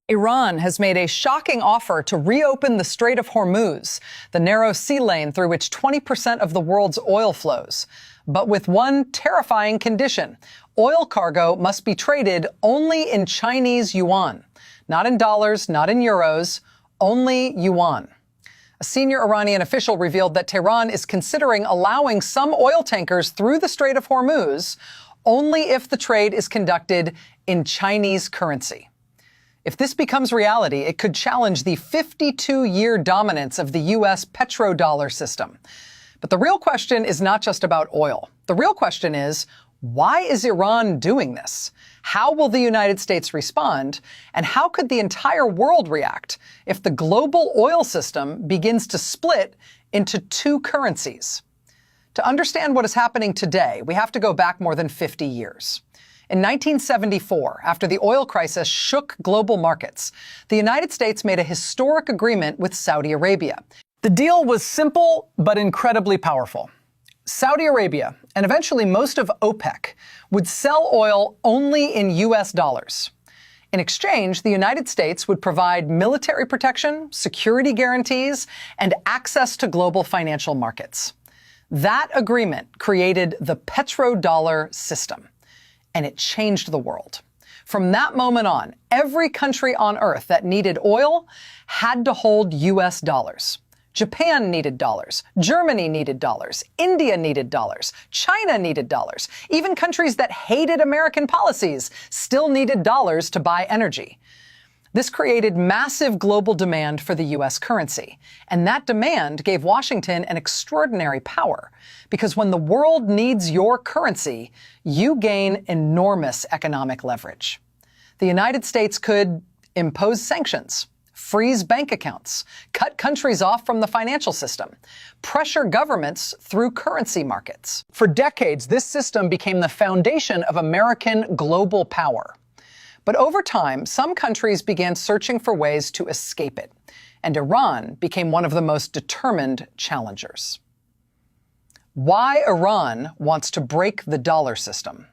Iran has made a shocking offer to reopen the Strait of Hormuz, the narrow sea lane through which 20% of the world's oil flows. But with one terrifying condition: oil cargo must be traded only in Chinese yuan. Not in dollars, not in euros, only yuan. A senior Iranian official revealed that Tehran is considering allowing some oil tankers through the Strait of Hormuz only if the trade is conducted in Chinese currency. If this becomes reality, it could challenge the 52-year dominance of the U.S. Petrodollar system. But the real question is not just about oil. The real question is, why is Iran doing this? How will the United States respond? And how could the entire world react if the global oil system begins to split into two currencies? To understand what is happening today, we have to go back more than 50 years. In 1974, after the oil crisis shook global markets, the United States made a historic agreement with Saudi Arabia. The deal was simple but incredibly powerful. Saudi Arabia, and eventually most of OPEC, would sell oil only in U.S. dollars. In exchange, the United States would provide military protection, security guarantees, and access to global financial markets. That agreement created the petrodollar system. And it changed the world. From that moment on, every country on earth that needed oil had to hold U.S. dollars. Japan needed dollars. Germany needed dollars. India needed dollars. China needed dollars. Even countries that hated American policies still needed dollars to buy energy. This created massive global demand for the U.S. currency. And that demand gave Washington an extraordinary power. Because when the world needs your currency, you gain enormous economic leverage. The United States could impose sanctions, freeze bank accounts, cut countries off from the financial system, pressure governments through currency markets. For decades, this system became the foundation of American global power. But over time, some countries began searching for ways to escape it, and Iran became one of the most determined challengers. Why Iran wants to break the dollar system.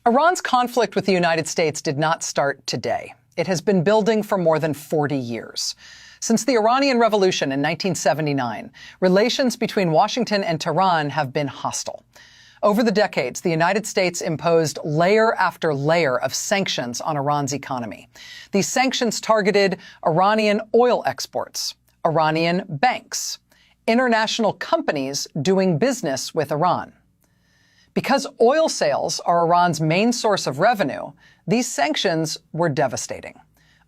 Iran's conflict with the United States did not start today. It has been building for more than 40 years. Since the Iranian Revolution in 1979, relations between Washington and Tehran have been hostile. Over the decades, the United States imposed layer after layer of sanctions on Iran's economy. These sanctions targeted Iranian oil exports, Iranian banks, international companies doing business with Iran. Because oil sales are Iran's main source of revenue, these sanctions were devastating.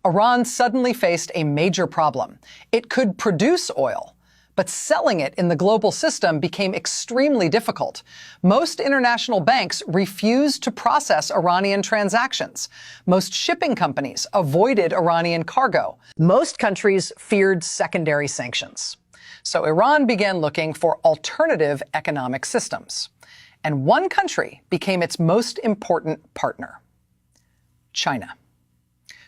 Iran suddenly faced a major problem. It could produce oil, but selling it in the global system became extremely difficult. Most international banks refused to process Iranian transactions. Most shipping companies avoided Iranian cargo. Most countries feared secondary sanctions. So Iran began looking for alternative economic systems. And one country became its most important partner: China.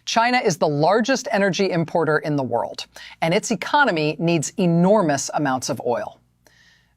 China is the largest energy importer in the world, and its economy needs enormous amounts of oil.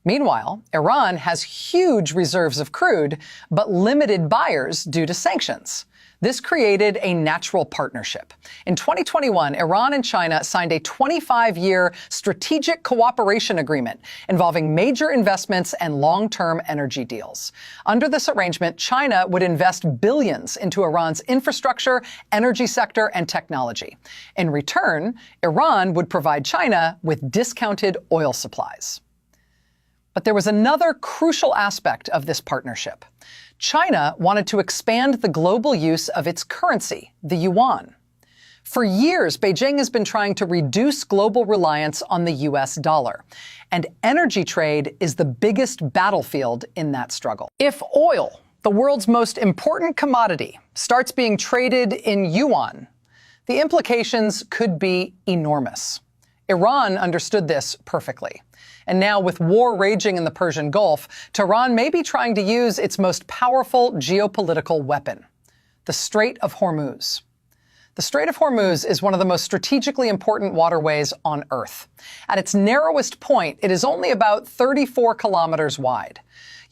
Meanwhile, Iran has huge reserves of crude, but limited buyers due to sanctions. This created a natural partnership. In 2021, Iran and China signed a 25-year strategic cooperation agreement involving major investments and long-term energy deals. Under this arrangement, China would invest billions into Iran's infrastructure, energy sector, and technology. In return, Iran would provide China with discounted oil supplies. But there was another crucial aspect of this partnership. China wanted to expand the global use of its currency, the yuan. For years, Beijing has been trying to reduce global reliance on the U.S. dollar, and energy trade is the biggest battlefield in that struggle. If oil, the world's most important commodity, starts being traded in yuan, the implications could be enormous. Iran understood this perfectly. And now, with war raging in the Persian Gulf, Tehran may be trying to use its most powerful geopolitical weapon: the Strait of Hormuz. The Strait of Hormuz is one of the most strategically important waterways on Earth. At its narrowest point, it is only about 34 kilometers wide.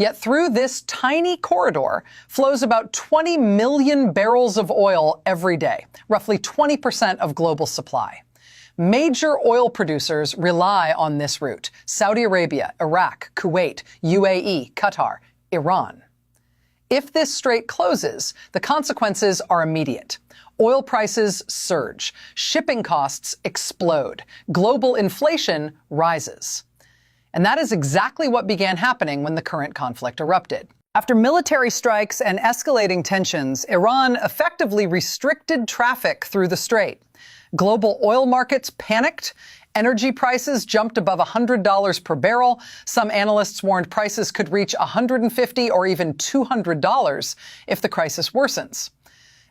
Yet through this tiny corridor flows about 20 million barrels of oil every day, roughly 20% of global supply. Major oil producers rely on this route: Saudi Arabia, Iraq, Kuwait, UAE, Qatar, Iran. If this strait closes, the consequences are immediate. Oil prices surge, shipping costs explode, global inflation rises. And that is exactly what began happening when the current conflict erupted. After military strikes and escalating tensions, Iran effectively restricted traffic through the strait. Global oil markets panicked. Energy prices jumped above $100 per barrel. Some analysts warned prices could reach $150 or even $200 if the crisis worsens.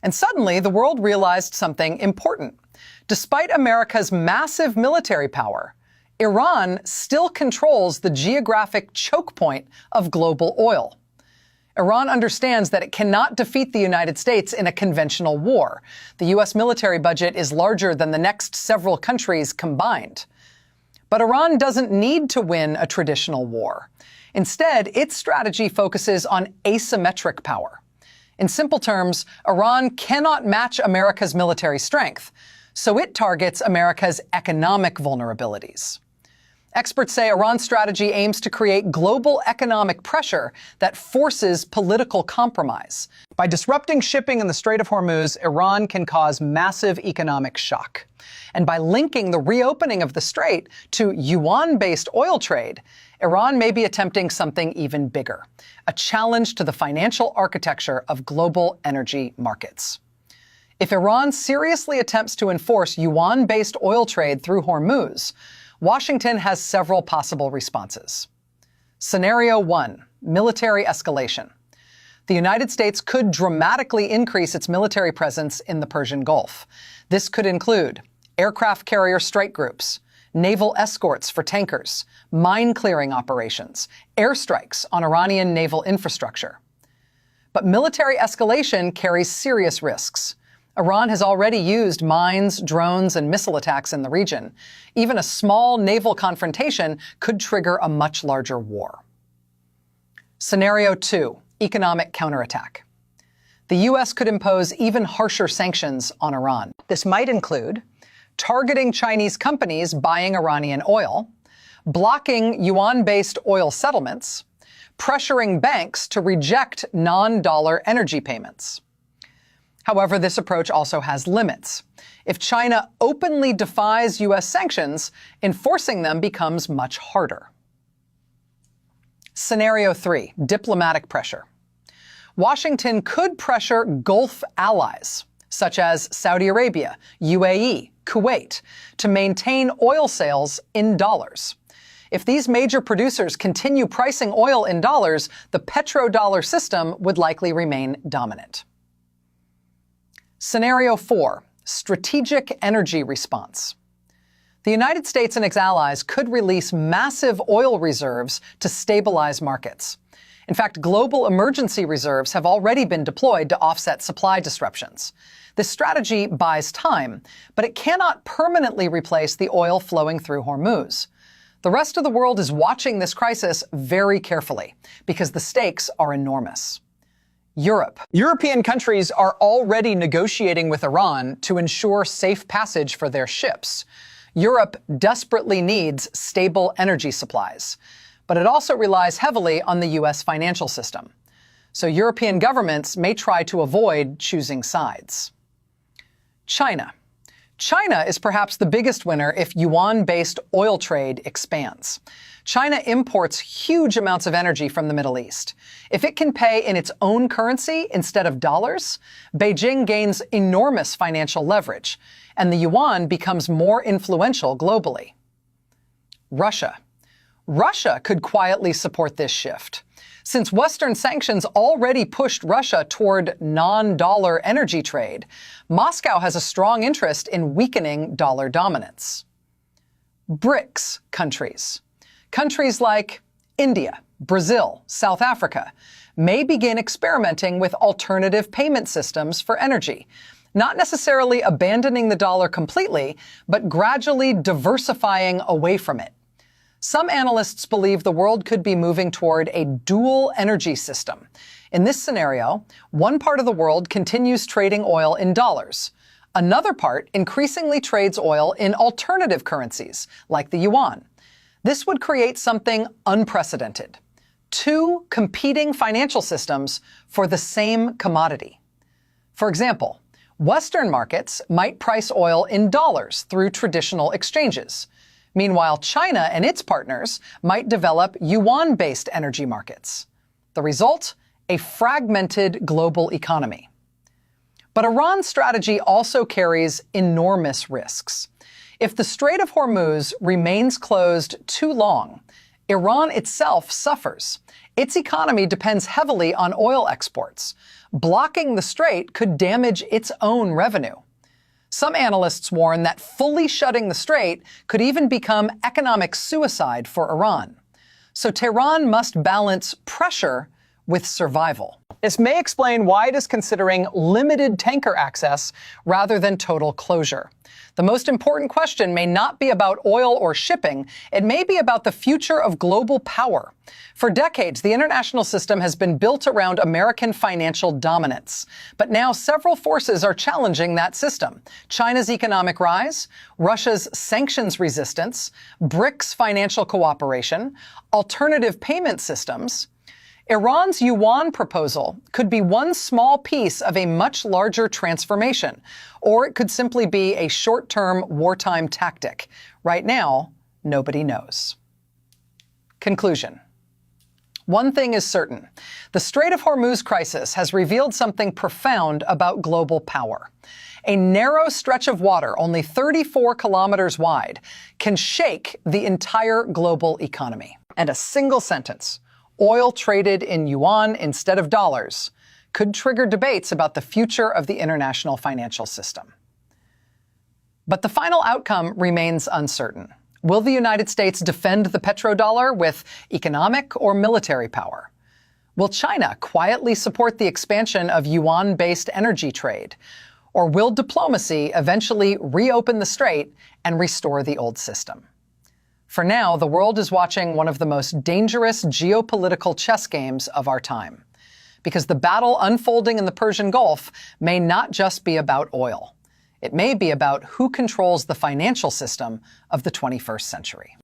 And suddenly, the world realized something important. Despite America's massive military power, Iran still controls the geographic choke point of global oil. Iran understands that it cannot defeat the United States in a conventional war. The U.S. military budget is larger than the next several countries combined. But Iran doesn't need to win a traditional war. Instead, its strategy focuses on asymmetric power. In simple terms, Iran cannot match America's military strength, so it targets America's economic vulnerabilities. Experts say Iran's strategy aims to create global economic pressure that forces political compromise. By disrupting shipping in the Strait of Hormuz, Iran can cause massive economic shock. And by linking the reopening of the strait to yuan-based oil trade, Iran may be attempting something even bigger: a challenge to the financial architecture of global energy markets. If Iran seriously attempts to enforce yuan-based oil trade through Hormuz, Washington has several possible responses. Scenario 1: military escalation. The United States could dramatically increase its military presence in the Persian Gulf. This could include aircraft carrier strike groups, naval escorts for tankers, mine-clearing operations, airstrikes on Iranian naval infrastructure. But military escalation carries serious risks. Iran has already used mines, drones, and missile attacks in the region. Even a small naval confrontation could trigger a much larger war. Scenario 2: economic counterattack. The U.S. could impose even harsher sanctions on Iran. This might include targeting Chinese companies buying Iranian oil, blocking yuan-based oil settlements, pressuring banks to reject non-dollar energy payments. However, this approach also has limits. If China openly defies U.S. sanctions, enforcing them becomes much harder. Scenario 3: diplomatic pressure. Washington could pressure Gulf allies, such as Saudi Arabia, UAE, Kuwait, to maintain oil sales in dollars. If these major producers continue pricing oil in dollars, the petrodollar system would likely remain dominant. Scenario 4: strategic energy response. The United States and its allies could release massive oil reserves to stabilize markets. In fact, global emergency reserves have already been deployed to offset supply disruptions. This strategy buys time, but it cannot permanently replace the oil flowing through Hormuz. The rest of the world is watching this crisis very carefully because the stakes are enormous. European countries are already negotiating with Iran to ensure safe passage for their ships. Europe desperately needs stable energy supplies, but it also relies heavily on the U.S. financial system. So European governments may try to avoid choosing sides. China is perhaps the biggest winner if yuan-based oil trade expands. China imports huge amounts of energy from the Middle East. If it can pay in its own currency instead of dollars, Beijing gains enormous financial leverage, and the yuan becomes more influential globally. Russia could quietly support this shift. Since Western sanctions already pushed Russia toward non-dollar energy trade, Moscow has a strong interest in weakening dollar dominance. BRICS countries. Countries like India, Brazil, South Africa may begin experimenting with alternative payment systems for energy, not necessarily abandoning the dollar completely, but gradually diversifying away from it. Some analysts believe the world could be moving toward a dual energy system. In this scenario, one part of the world continues trading oil in dollars. Another part increasingly trades oil in alternative currencies, like the yuan. This would create something unprecedented: two competing financial systems for the same commodity. For example, Western markets might price oil in dollars through traditional exchanges. Meanwhile, China and its partners might develop yuan-based energy markets. The result? A fragmented global economy. But Iran's strategy also carries enormous risks. If the Strait of Hormuz remains closed too long, Iran itself suffers. Its economy depends heavily on oil exports. Blocking the strait could damage its own revenue. Some analysts warn that fully shutting the strait could even become economic suicide for Iran. So Tehran must balance pressure with survival. This may explain why it is considering limited tanker access rather than total closure. The most important question may not be about oil or shipping. It may be about the future of global power. For decades, the international system has been built around American financial dominance. But now several forces are challenging that system: China's economic rise, Russia's sanctions resistance, BRICS financial cooperation, alternative payment systems. Iran's Yuan proposal could be one small piece of a much larger transformation, or it could simply be a short-term wartime tactic. Right now, nobody knows. Conclusion. One thing is certain: the Strait of Hormuz crisis has revealed something profound about global power. A narrow stretch of water, only 34 kilometers wide, can shake the entire global economy. And a single sentence: oil traded in yuan instead of dollars, could trigger debates about the future of the international financial system. But the final outcome remains uncertain. Will the United States defend the petrodollar with economic or military power? Will China quietly support the expansion of yuan-based energy trade? Or will diplomacy eventually reopen the strait and restore the old system? For now, the world is watching one of the most dangerous geopolitical chess games of our time. Because the battle unfolding in the Persian Gulf may not just be about oil. It may be about who controls the financial system of the 21st century.